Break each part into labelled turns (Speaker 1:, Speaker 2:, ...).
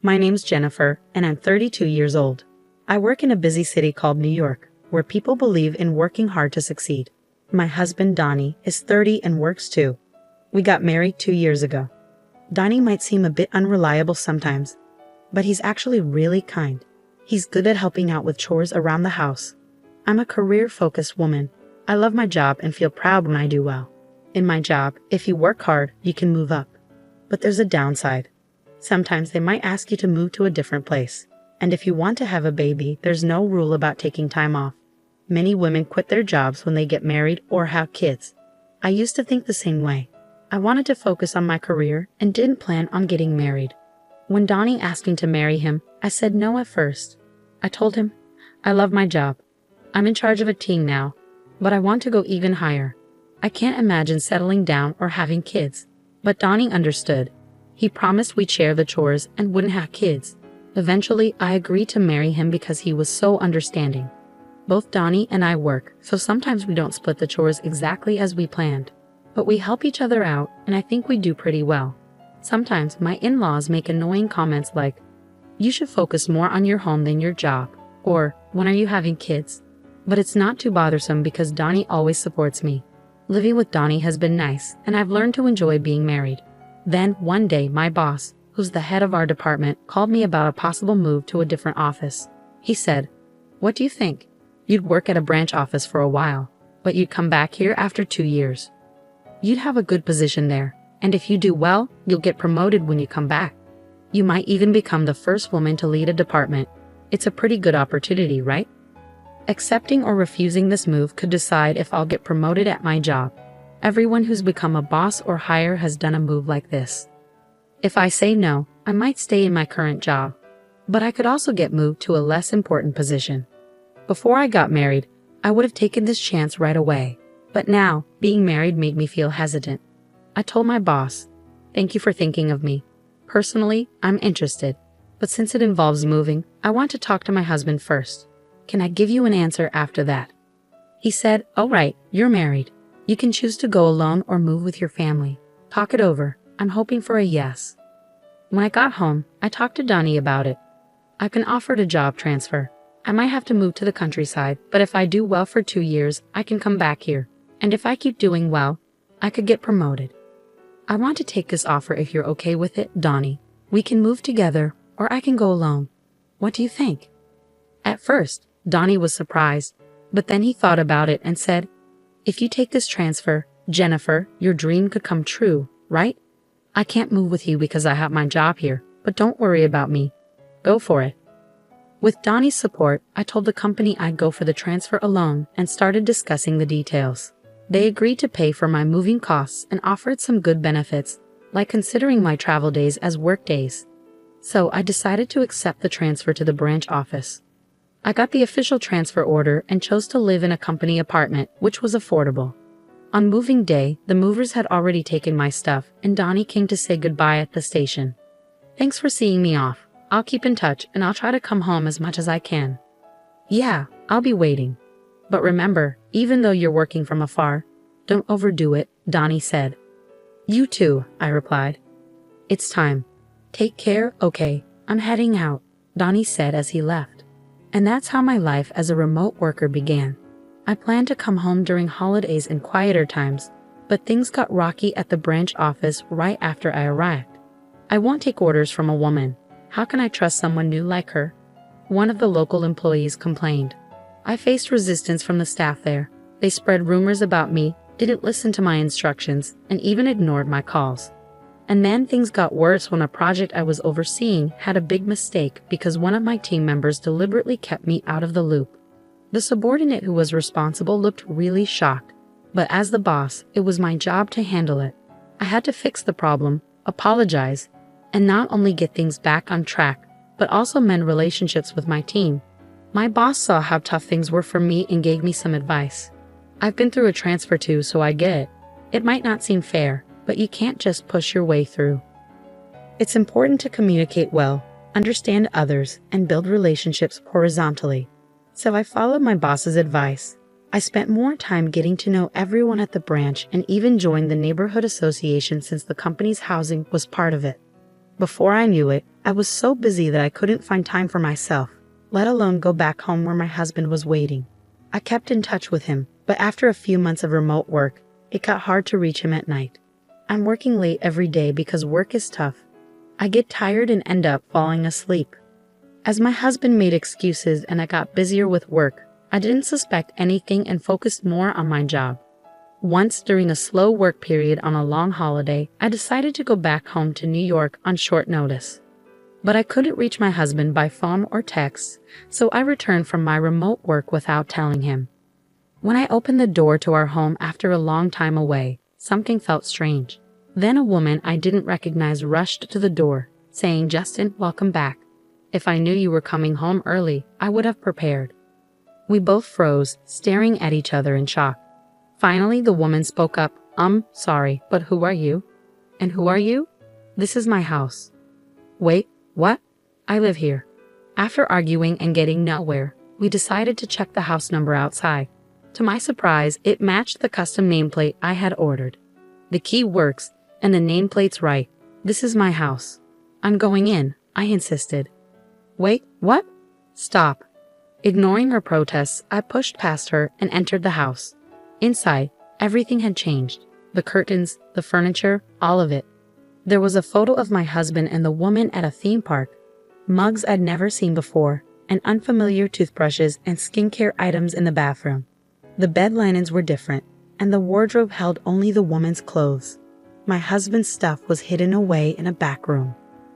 Speaker 1: My name's Jennifer, and I'm 32 years old. I work in a busy city called New York, where people believe in working hard to succeed. My husband, Donnie, is 30 and works too. We got married 2 years ago. Donnie might seem a bit unreliable sometimes, but he's actually really kind. He's good at helping out with chores around the house. I'm a career-focused woman. I love my job and feel proud when I do well. In my job, if you work hard, you can move up. But there's a downside. Sometimes they might ask you to move to a different place. And if you want to have a baby, there's no rule about taking time off. Many women quit their jobs when they get married or have kids. I used to think the same way. I wanted to focus on my career and didn't plan on getting married. When Donnie asked me to marry him, I said no at first. I told him, I love my job. I'm in charge of a team now, but I want to go even higher. I can't imagine settling down or having kids. But Donnie understood. He promised we'd share the chores and wouldn't have kids. Eventually, I agreed to marry him because he was so understanding. Both Donnie and I work, so sometimes we don't split the chores exactly as we planned. But we help each other out, and I think we do pretty well. Sometimes my in-laws make annoying comments like, "You should focus more on your home than your job," or "When are you having kids?" But it's not too bothersome because Donnie always supports me. Living with Donnie has been nice, and I've learned to enjoy being married. Then, one day, my boss, who's the head of our department, called me about a possible move to a different office. He said, "What do you think? You'd work at a branch office for a while, but you'd come back here after 2 years. You'd have a good position there, and if you do well, you'll get promoted when you come back. You might even become the first woman to lead a department. It's a pretty good opportunity, right?" Accepting or refusing this move could decide if I'll get promoted at my job. Everyone who's become a boss or higher has done a move like this. If I say no, I might stay in my current job, but I could also get moved to a less important position. Before I got married, I would have taken this chance right away, but now, being married made me feel hesitant. I told my boss, "Thank you for thinking of me. Personally, I'm interested, but since it involves moving, I want to talk to my husband first. Can I give you an answer after that?" He said, "All right, you're married. You can choose to go alone or move with your family. Talk it over. I'm hoping for a yes." When I got home, I talked to Donnie about it. I've been offered a job transfer. I might have to move to the countryside, but if I do well for 2 years, I can come back here. And if I keep doing well, I could get promoted. I want to take this offer if you're okay with it, Donnie. We can move together, or I can go alone. What do you think? At first, Donnie was surprised, but then he thought about it and said, "If you take this transfer, Jennifer, your dream could come true, right? I can't move with you because I have my job here, but don't worry about me. Go for it." With Donnie's support, I told the company I'd go for the transfer alone and started discussing the details. They agreed to pay for my moving costs and offered some good benefits, like considering my travel days as work days. So I decided to accept the transfer to the branch office. I got the official transfer order and chose to live in a company apartment, which was affordable. On moving day, the movers had already taken my stuff, and Donnie came to say goodbye at the station. "Thanks for seeing me off. I'll keep in touch, and I'll try to come home as much as I can." "Yeah, I'll be waiting. But remember, even though you're working from afar, don't overdo it," Donnie said. "You too," I replied. "It's time. Take care, okay? I'm heading out," Donnie said as he left. And that's how my life as a remote worker began. I planned to come home during holidays and quieter times, but things got rocky at the branch office right after I arrived. I won't take orders from a woman. How can I trust someone new like her? One of the local employees complained. I faced resistance from the staff there. They spread rumors about me, didn't listen to my instructions, and even ignored my calls. And then things got worse when a project I was overseeing had a big mistake because one of my team members deliberately kept me out of the loop. The subordinate who was responsible looked really shocked, but as the boss, it was my job to handle it. I had to fix the problem, apologize, and not only get things back on track, but also mend relationships with my team. My boss saw how tough things were for me and gave me some advice. I've been through a transfer too, so I get it. It might not seem fair, but you can't just push your way through. It's important to communicate well, understand others, and build relationships horizontally. So I followed my boss's advice. I spent more time getting to know everyone at the branch and even joined the neighborhood association since the company's housing was part of it. Before I knew it, I was so busy that I couldn't find time for myself, let alone go back home where my husband was waiting. I kept in touch with him, but after a few months of remote work, it got hard to reach him at night. I'm working late every day because work is tough. I get tired and end up falling asleep. As my husband made excuses and I got busier with work, I didn't suspect anything and focused more on my job. Once during a slow work period on a long holiday, I decided to go back home to New York on short notice. But I couldn't reach my husband by phone or text, so I returned from my remote work without telling him. When I opened the door to our home after a long time away, something felt strange. Then a woman I didn't recognize rushed to the door, saying, "Justin, welcome back. If I knew you were coming home early, I would have prepared." We both froze, staring at each other in shock. Finally, the woman spoke up, "Sorry, but who are you?" "And who are you?" "This is my house." "Wait, what?" "I live here." After arguing and getting nowhere, we decided to check the house number outside. To my surprise, it matched the custom nameplate I had ordered. The key works, and the nameplate's right. "This is my house." "I'm going in," I insisted. "Wait, what?" "Stop." Ignoring her protests, I pushed past her and entered the house. Inside, everything had changed. The curtains, the furniture, all of it. There was a photo of my husband and the woman at a theme park, mugs I'd never seen before, and unfamiliar toothbrushes and skincare items in the bathroom. The bed linens were different, and the wardrobe held only the woman's clothes. My husband's stuff was hidden away in a back room.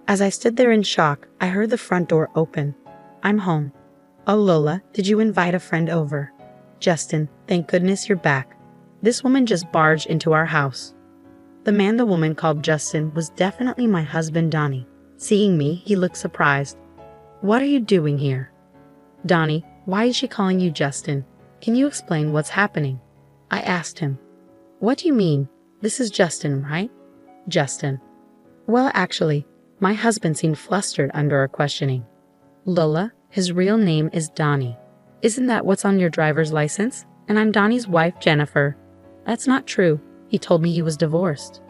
Speaker 1: As I stood there in shock, I heard the front door open. "I'm home." "Oh, Lola, did you invite a friend over?" "Justin, thank goodness you're back. This woman just barged into our house." The man the woman called Justin was definitely my husband, Donnie. Seeing me, he looked surprised. "What are you doing here?" "Donnie, why is she calling you Justin? Can you explain what's happening?" I asked him. "What do you mean? This is Justin, right?" "Justin." "Well, actually," my husband seemed flustered under our questioning. "Lola, his real name is Donnie. Isn't that what's on your driver's license? And I'm Donnie's wife, Jennifer." "That's not true. He told me he was divorced."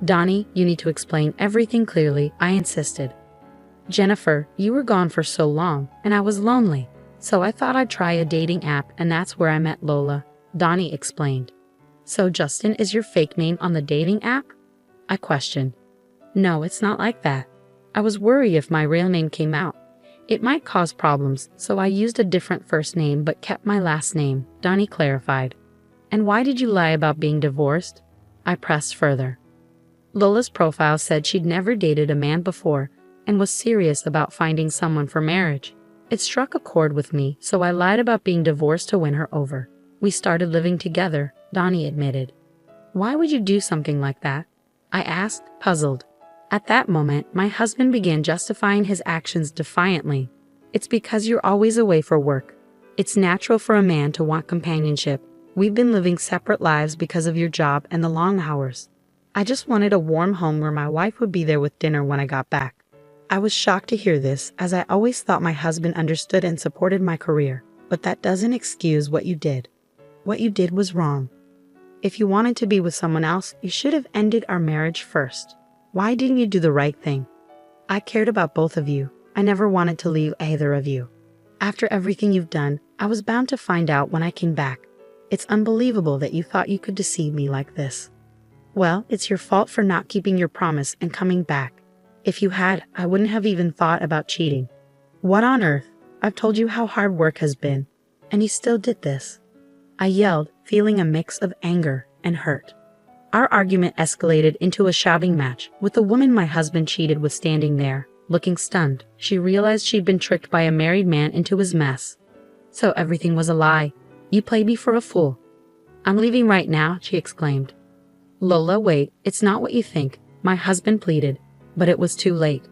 Speaker 1: "Donnie, you need to explain everything clearly," I insisted. "Jennifer, you were gone for so long, and I was lonely. So I thought I'd try a dating app, and that's where I met Lola," Donnie explained. "So Justin is your fake name on the dating app?" I questioned. "No, it's not like that. I was worried if my real name came out. It might cause problems, so I used a different first name but kept my last name," Donnie clarified. "And why did you lie about being divorced?" I pressed further. Lola's profile said she'd never dated a man before and was serious about finding someone for marriage. It struck a chord with me, so I lied about being divorced to win her over. "We started living together," Donnie admitted. "Why would you do something like that?" I asked, puzzled. At that moment, my husband began justifying his actions defiantly. "It's because you're always away for work. It's natural for a man to want companionship. We've been living separate lives because of your job and the long hours. I just wanted a warm home where my wife would be there with dinner when I got back." I was shocked to hear this, as I always thought my husband understood and supported my career. But that doesn't excuse what you did. What you did was wrong. If you wanted to be with someone else, you should have ended our marriage first. Why didn't you do the right thing? I cared about both of you. I never wanted to leave either of you. After everything you've done, I was bound to find out when I came back. It's unbelievable that you thought you could deceive me like this. Well, it's your fault for not keeping your promise and coming back. If you had, I wouldn't have even thought about cheating. What on earth? I've told you how hard work has been, and you still did this." I yelled, feeling a mix of anger and hurt. Our argument escalated into a shouting match, with the woman my husband cheated with standing there, looking stunned. She realized she'd been tricked by a married man into his mess. "So everything was a lie. You played me for a fool." "I'm leaving right now," she exclaimed. "Lola, wait, it's not what you think," my husband pleaded, but it was too late.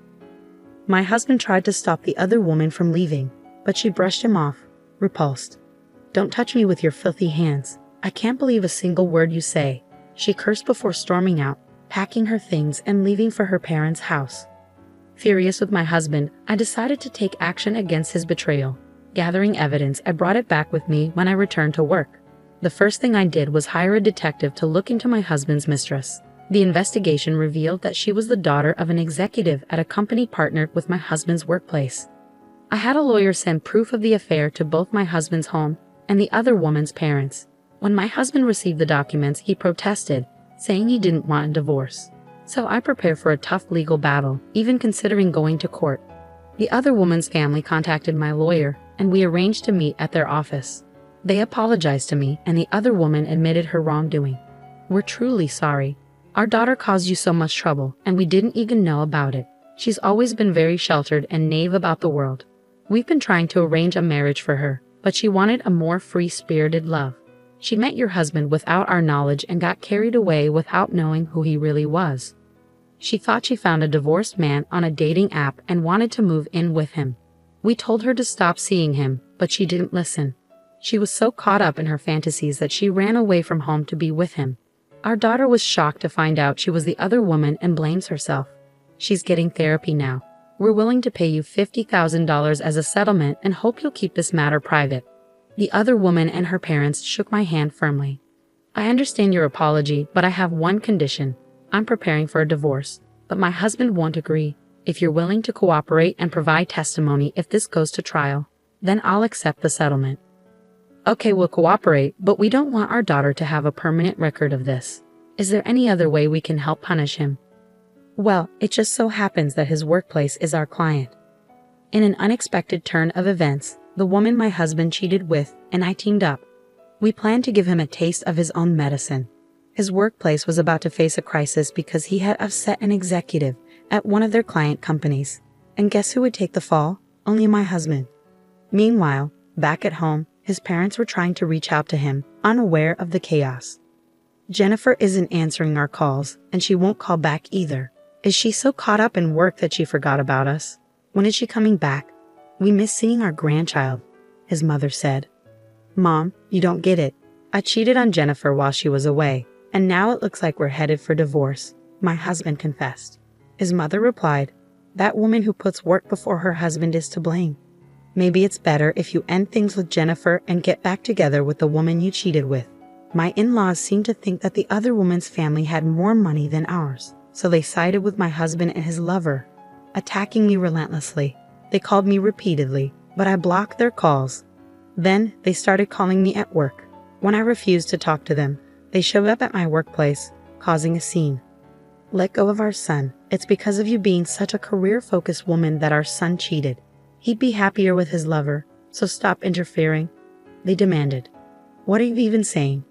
Speaker 1: My husband tried to stop the other woman from leaving, but she brushed him off, repulsed. "Don't touch me with your filthy hands. I can't believe a single word you say," she cursed before storming out, packing her things and leaving for her parents' house. Furious with my husband, I decided to take action against his betrayal. Gathering evidence, I brought it back with me when I returned to work. The first thing I did was hire a detective to look into my husband's mistress. The investigation revealed that she was the daughter of an executive at a company partnered with my husband's workplace. I had a lawyer send proof of the affair to both my husband's home and the other woman's parents. When my husband received the documents, he protested, saying he didn't want a divorce. So I prepared for a tough legal battle, even considering going to court. The other woman's family contacted my lawyer, and we arranged to meet at their office. They apologized to me, and the other woman admitted her wrongdoing. "We're truly sorry. Our daughter caused you so much trouble, and we didn't even know about it. She's always been very sheltered and naive about the world. We've been trying to arrange a marriage for her, but she wanted a more free-spirited love. She met your husband without our knowledge and got carried away without knowing who he really was. She thought she found a divorced man on a dating app and wanted to move in with him. We told her to stop seeing him, but she didn't listen. She was so caught up in her fantasies that she ran away from home to be with him. Our daughter was shocked to find out she was the other woman and blames herself. She's getting therapy now. We're willing to pay you $50,000 as a settlement and hope you'll keep this matter private." The other woman and her parents shook my hand firmly. "I understand your apology, but I have one condition. I'm preparing for a divorce, but my husband won't agree. If you're willing to cooperate and provide testimony if this goes to trial, then I'll accept the settlement." "Okay, we'll cooperate, but we don't want our daughter to have a permanent record of this. Is there any other way we can help punish him?" "Well, it just so happens that his workplace is our client." In an unexpected turn of events, the woman my husband cheated with and I teamed up. We planned to give him a taste of his own medicine. His workplace was about to face a crisis because he had upset an executive at one of their client companies. And guess who would take the fall? Only my husband. Meanwhile, back at home, his parents were trying to reach out to him, unaware of the chaos. "Jennifer isn't answering our calls, and she won't call back either. Is she so caught up in work that she forgot about us? When is she coming back? We miss seeing our grandchild," his mother said. "Mom, you don't get it. I cheated on Jennifer while she was away, and now it looks like we're headed for divorce," my husband confessed. His mother replied, "That woman who puts work before her husband is to blame. Maybe it's better if you end things with Jennifer and get back together with the woman you cheated with." My in-laws seemed to think that the other woman's family had more money than ours, so they sided with my husband and his lover, attacking me relentlessly. They called me repeatedly, but I blocked their calls. Then they started calling me at work. When I refused to talk to them, they showed up at my workplace, causing a scene. "Let go of our son. It's because of you being such a career-focused woman that our son cheated. He'd be happier with his lover, so stop interfering," they demanded. "What are you even saying?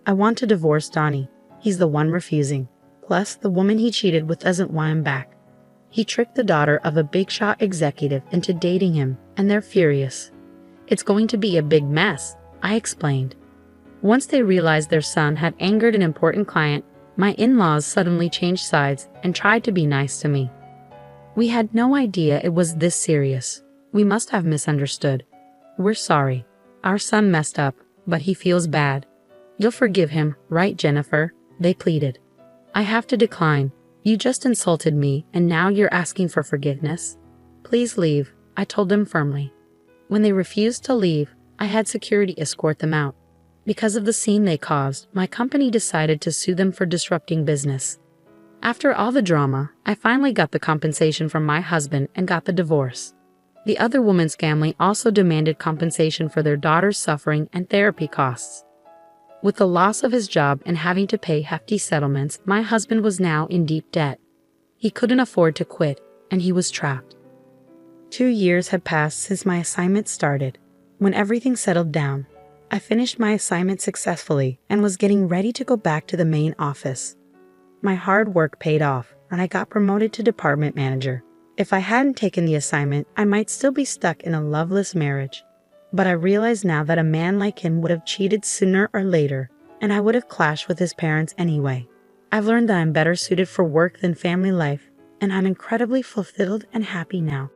Speaker 1: I want to divorce Donnie. He's the one refusing. Plus, the woman he cheated with doesn't want him back. He tricked the daughter of a big-shot executive into dating him, and they're furious. It's going to be a big mess," I explained. Once they realized their son had angered an important client, my in-laws suddenly changed sides and tried to be nice to me. "We had no idea it was this serious. We must have misunderstood. We're sorry. Our son messed up, but he feels bad. You'll forgive him, right, Jennifer?" they pleaded. "I have to decline. You just insulted me, and now you're asking for forgiveness? Please leave," I told them firmly. When they refused to leave, I had security escort them out. Because of the scene they caused, my company decided to sue them for disrupting business. After all the drama, I finally got the compensation from my husband and got the divorce. The other woman's family also demanded compensation for their daughter's suffering and therapy costs. With the loss of his job and having to pay hefty settlements, my husband was now in deep debt. He couldn't afford to quit, and he was trapped. 2 years had passed since my assignment started. When everything settled down, I finished my assignment successfully and was getting ready to go back to the main office. My hard work paid off, and I got promoted to department manager. If I hadn't taken the assignment, I might still be stuck in a loveless marriage. But I realize now that a man like him would have cheated sooner or later, and I would have clashed with his parents anyway. I've learned that I'm better suited for work than family life, and I'm incredibly fulfilled and happy now.